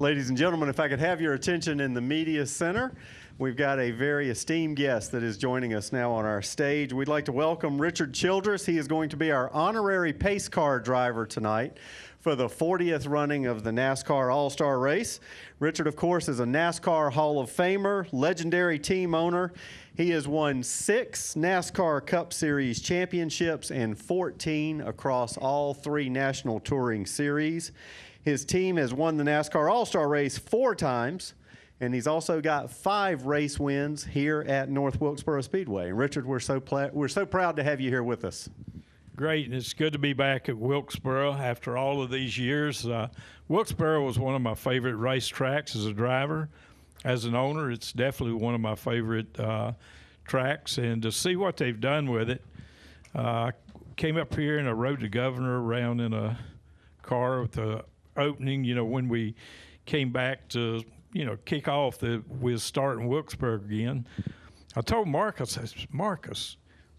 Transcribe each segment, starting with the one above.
Ladies and gentlemen, if I could have your attention in the media center, we've got a very esteemed guest that is joining us now on our stage. We'd like to welcome Richard Childress. He is going to be our honorary pace car driver tonight for the 40th running of the NASCAR All-Star Race. Richard, of course, is a NASCAR Hall of Famer, legendary team owner. He has won 6 NASCAR Cup Series championships and 14 across all 3 National Touring Series. His team has won the NASCAR All-Star Race 4 times, and he's also got 5 race wins here at North Wilkesboro Speedway. And Richard, we're so proud to have you here with us. Great, and it's good to be back at Wilkesboro after all of these years. Wilkesboro was one of my favorite racetracks as a driver. As an owner, it's definitely one of my favorite tracks, and to see what they've done with it. I came up here and I rode the governor around in a car with the opening, when we came back to, kick off we'll start in Wilkesboro again. I told Marcus,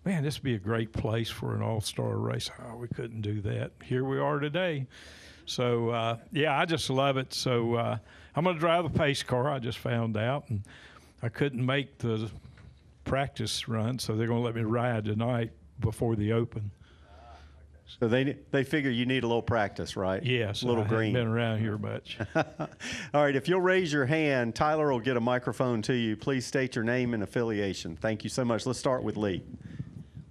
man, this would be a great place for an all-star race. Oh, we couldn't do that. Here we are today. So, I just love it. So I'm going to drive the pace car, I just found out, and I couldn't make the practice run, so they're going to let me ride tonight before the open. So they figure you need a little practice, right? Yes, a little I green. haven't been around here much. All right, if you'll raise your hand, Tyler will get a microphone to you. Please state your name and affiliation. Thank you so much. Let's start with Lee.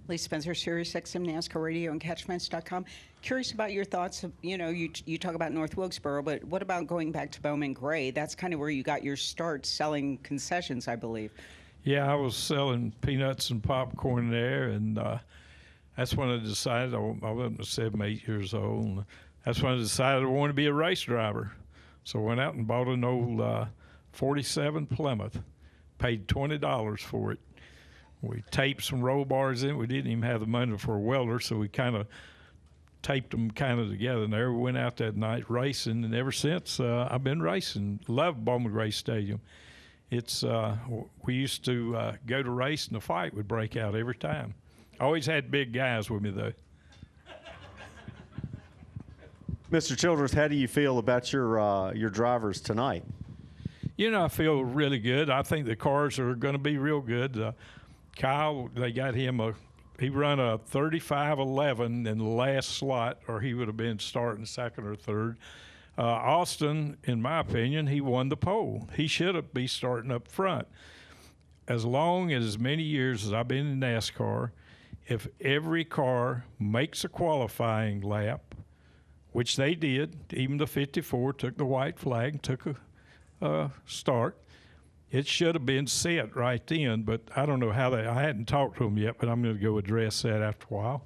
Lee Spencer, Sirius XM NASCAR Radio and Catchfence.com. Curious about your thoughts of, you talk about North Wilkesboro, but what about going back to Bowman Gray? That's kind of where you got your start selling concessions, I believe. Yeah, I was selling peanuts and popcorn there, and that's when I decided, I wasn't 7, 8 years old, and that's when I decided I wanted to be a race driver. So I went out and bought an old 47 Plymouth, paid $20 for it. We taped some roll bars in. We didn't even have the money for a welder, so we kind of taped them together. And there we went out that night racing, and ever since I've been racing. Love Bowman Gray Stadium. It's we used to go to race, and the fight would break out every time. Always had big guys with me, though. Mr. Childress, how do you feel about your drivers tonight? I feel really good. I think the cars are going to be real good. Kyle, they got him he run a 35-11 in the last slot, or he would have been starting second or third. Austin, in my opinion, he won the pole. He should be starting up front. As long as many years as I've been in NASCAR, if every car makes a qualifying lap, which they did, even the 54 took the white flag, took a start, it should have been set right then, but I don't know how I hadn't talked to him yet, but I'm going to go address that after a while.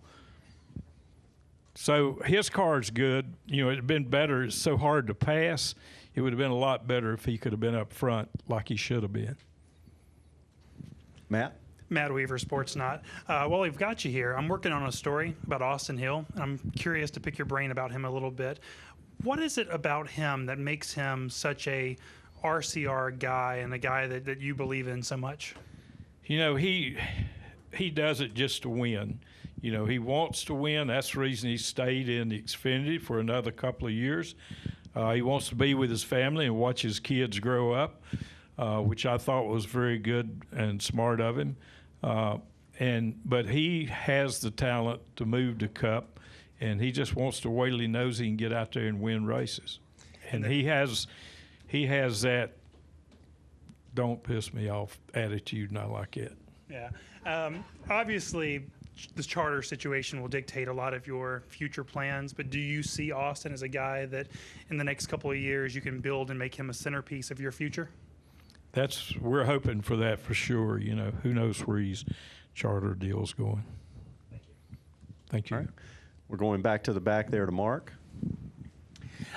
So his car's good. It'd have been better. It's so hard to pass. It would have been a lot better if he could have been up front like he should have been. Matt? Matt Weaver, Sportsnaut. While we've got you here, I'm working on a story about Austin Hill. I'm curious to pick your brain about him a little bit. What is it about him that makes him such a RCR guy and a guy that you believe in so much? He does it just to win. He wants to win. That's the reason he stayed in the Xfinity for another couple of years. He wants to be with his family and watch his kids grow up, which I thought was very good and smart of him. But he has the talent to move the Cup, and he just wants to wait till he knows he can get out there and win races. And he has that don't piss me off attitude, and I like it. Yeah. Obviously, this charter situation will dictate a lot of your future plans, but do you see Austin as a guy that in the next couple of years you can build and make him a centerpiece of your future? We're hoping for that for sure. Who knows where his charter deal's going. Thank you. Thank you. All right. We're going back to the back there to Mark.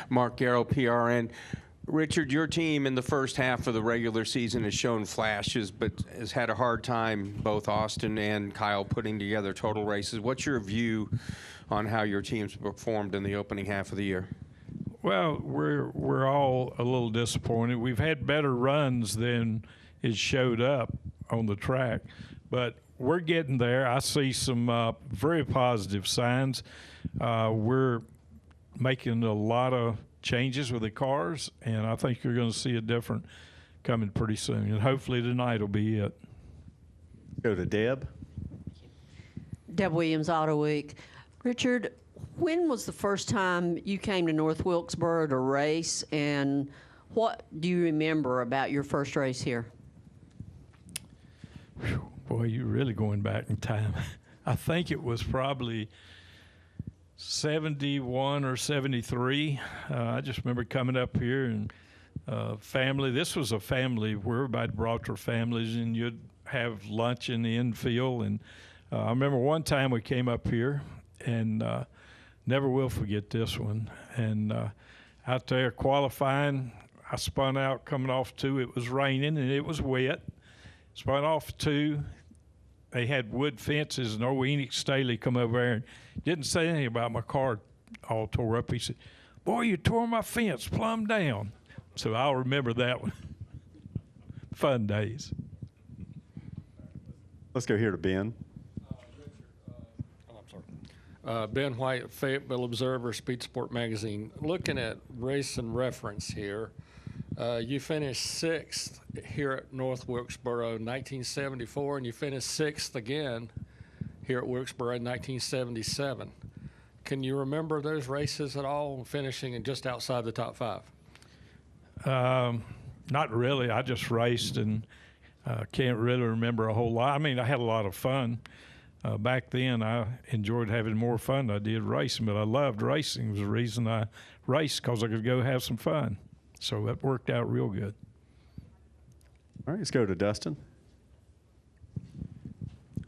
Mark Garrow, PRN. Richard, your team in the first half of the regular season has shown flashes, but has had a hard time, both Austin and Kyle, putting together total races. What's your view on how your team's performed in the opening half of the year? Well, we're all a little disappointed. We've had better runs than it showed up on the track, but we're getting there. I see some very positive signs. We're making a lot of changes with the cars, and I think you're going to see a different coming pretty soon. And hopefully tonight will be it. Go to Deb. Deb Williams, Auto Week. Richard, when was the first time you came to North Wilkesboro to race, and what do you remember about your first race here? Whew, boy, you're really going back in time. I think it was probably 71 or 73. I just remember coming up here and family. This was a family where everybody brought their families, and you'd have lunch in the infield. And I remember one time we came up here, and never will forget this one. And out there qualifying, I spun out coming off 2. It was raining and it was wet. Spun off 2. They had wood fences, and old Enoch Staley come over there and didn't say anything about my car all tore up. He said, "Boy, you tore my fence plumb down." So I'll remember that one. Fun days. Let's go here to Ben. Ben White, Fayetteville Observer, Speed Sport Magazine. Looking at race and reference here, you finished 6th here at North Wilkesboro in 1974, and you finished 6th again here at Wilkesboro in 1977. Can you remember those races at all, finishing in just outside the top 5? Not really. I just raced and can't really remember a whole lot. I mean, I had a lot of fun. Back then, I enjoyed having more fun than I did racing, but I loved racing. It was the reason I raced, because I could go have some fun. So that worked out real good. All right, let's go to Dustin.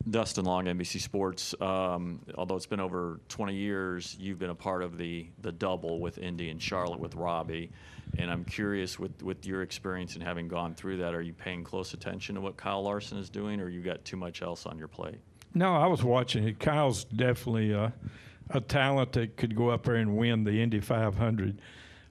Dustin Long, NBC Sports. Although it's been over 20 years, you've been a part of the double with Indy and Charlotte with Robbie. And I'm curious, with your experience and having gone through that, are you paying close attention to what Kyle Larson is doing, or you got too much else on your plate? No, I was watching it. Kyle's definitely a talent that could go up there and win the Indy 500.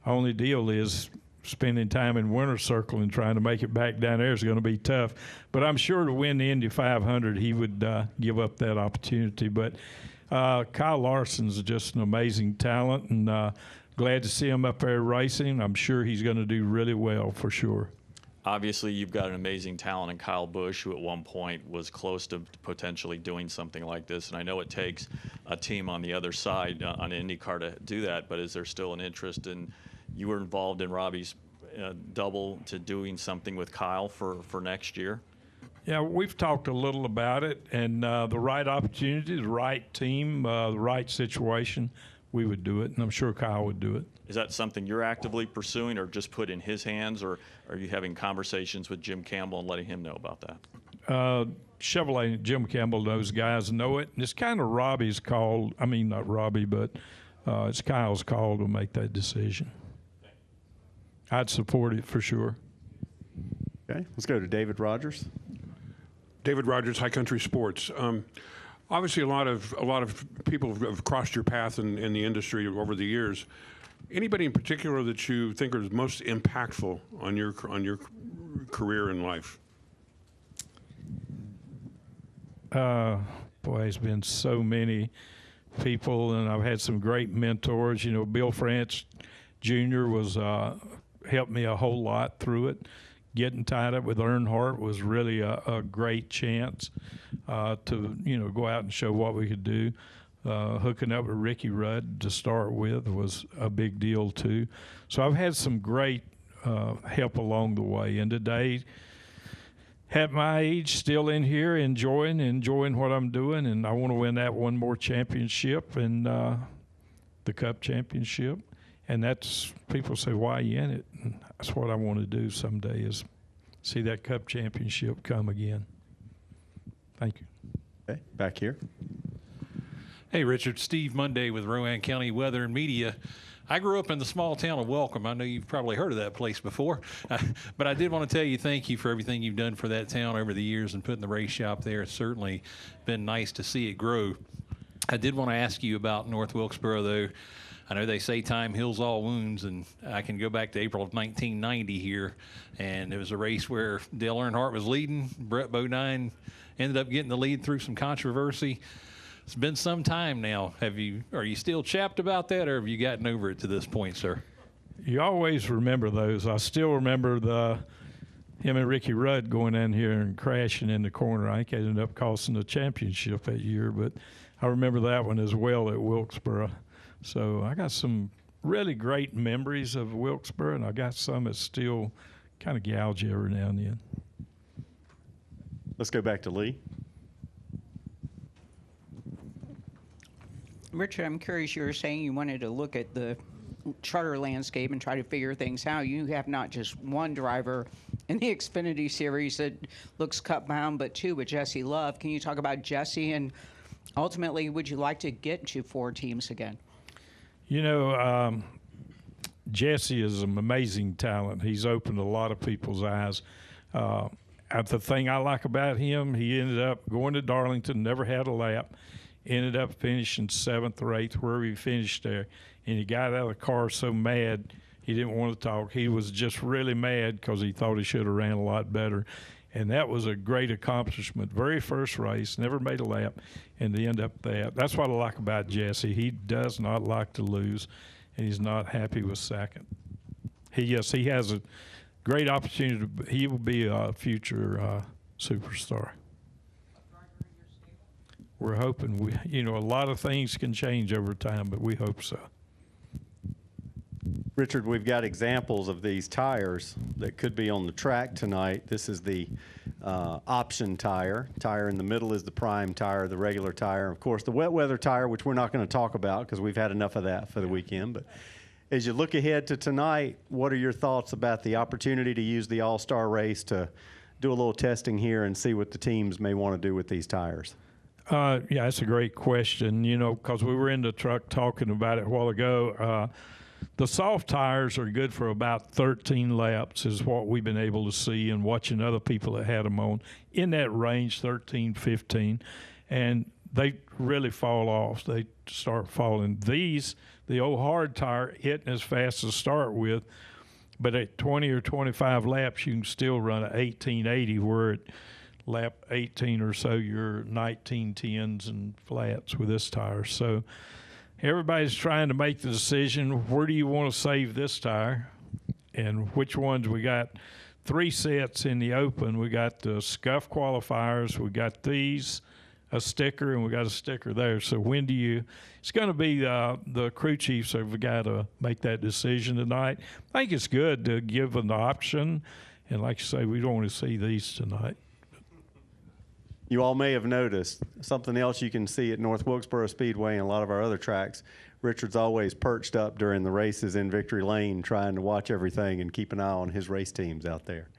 Only deal is spending time in Winter Circle and trying to make it back down there is going to be tough. But I'm sure to win the Indy 500, he would give up that opportunity. But Kyle Larson's just an amazing talent, and glad to see him up there racing. I'm sure he's going to do really well for sure. Obviously, you've got an amazing talent in Kyle Busch, who at one point was close to potentially doing something like this. And I know it takes a team on the other side on IndyCar to do that, but is there still an interest in, you were involved in Robbie's double, to doing something with Kyle for next year? Yeah, we've talked a little about it, and the right opportunity, the right team, the right situation, we would do it, and I'm sure Kyle would do it. Is that something you're actively pursuing, or just put in his hands, or are you having conversations with Jim Campbell and letting him know about that? Chevrolet, Jim Campbell, those guys know it, and it's kind of Robbie's call. I mean, not Robbie, but it's Kyle's call to make that decision. I'd support it for sure. Okay, let's go to David Rogers. David Rogers, High Country Sports. Obviously, a lot of people have crossed your path in the industry over the years. Anybody in particular that you think is most impactful on your career in life? Boy, it's been so many people, and I've had some great mentors. You know, Bill France Jr. was helped me a whole lot through it. Getting tied up with Earnhardt was really a great chance to, go out and show what we could do. Hooking up with Ricky Rudd to start with was a big deal too. So I've had some great help along the way. And today, at my age, still in here, enjoying what I'm doing, and I want to win that one more championship and the Cup championship. And that's, people say, why are you in it? And that's what I want to do someday, is see that Cup championship come again. Thank you. Okay, back here. Hey, Richard. Steve Monday with Rowan County Weather and Media. I grew up in the small town of Welcome. I know you've probably heard of that place before, but I did want to tell you thank you for everything you've done for that town over the years and putting the race shop there. It's certainly been nice to see it grow. I did want to ask you about North Wilkesboro, though. I know they say time heals all wounds, and I can go back to April of 1990 here, and it was a race where Dale Earnhardt was leading. Brett Bodine ended up getting the lead through some controversy. It's been some time now. Are you still chapped about that, or have you gotten over it to this point, sir? You always remember those. I still remember him and Ricky Rudd going in here and crashing in the corner. I think it ended up costing the championship that year, but I remember that one as well at Wilkesboro. So I got some really great memories of Wilkesboro, and I got some that still kind of gouge you every now and then. Let's go back to Lee. Richard, I'm curious, you were saying you wanted to look at the charter landscape and try to figure things out. You have not just one driver in the Xfinity Series that looks cup bound, but two with Jesse Love. Can you talk about Jesse, and ultimately, would you like to get to 4 teams again? You know, Jesse is an amazing talent. He's opened a lot of people's eyes. The thing I like about him, he ended up going to Darlington, never had a lap, ended up finishing 7th or 8th, wherever he finished there. And he got out of the car so mad he didn't want to talk. He was just really mad because he thought he should have ran a lot better. And that was a great accomplishment. Very first race, never made a lap, and to end up that. That's what I like about Jesse. He does not like to lose, and he's not happy with second. He has a great opportunity. He will be a future superstar. We're hoping. A lot of things can change over time, but we hope so. Richard, we've got examples of these tires that could be on the track tonight. This is the option tire. Tire in the middle is the prime tire, the regular tire. Of course, the wet weather tire, which we're not going to talk about because we've had enough of that for the weekend. But as you look ahead to tonight, what are your thoughts about the opportunity to use the All-Star Race to do a little testing here and see what the teams may want to do with these tires? Yeah, that's a great question, because we were in the truck talking about it a while ago. The soft tires are good for about 13 laps is what we've been able to see and watching other people that had them on in that range, 13, 15, and they really fall off. They start falling. These, the old hard tire, hitting as fast to start with, but at 20 or 25 laps, you can still run an 1880 where at lap 18 or so, you're 1910s and flats with this tire. So everybody's trying to make the decision, where do you want to save this tire and which ones. We got 3 sets in the open. We got the scuff qualifiers, we got these, a sticker, and we got a sticker there. So when do you, it's going to be the crew chiefs have got to make that decision tonight. I think it's good to give them the option, and like you say, we don't want to see these tonight. You all may have noticed something else you can see at North Wilkesboro Speedway and a lot of our other tracks. Richard's always perched up during the races in Victory Lane trying to watch everything and keep an eye on his race teams out there.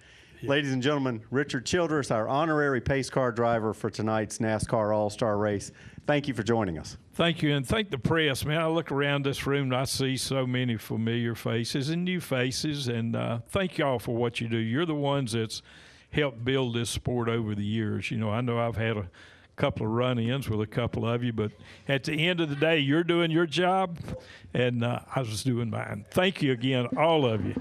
Yeah. Ladies and gentlemen, Richard Childress, our honorary pace car driver for tonight's NASCAR All-Star Race. Thank you for joining us. Thank you, and thank the press. Man, I look around this room and I see so many familiar faces and new faces, and thank y'all for what you do. You're the ones that's helped build this sport over the years. I know I've had a couple of run-ins with a couple of you, but at the end of the day, you're doing your job, and I was doing mine. Thank you again, all of you.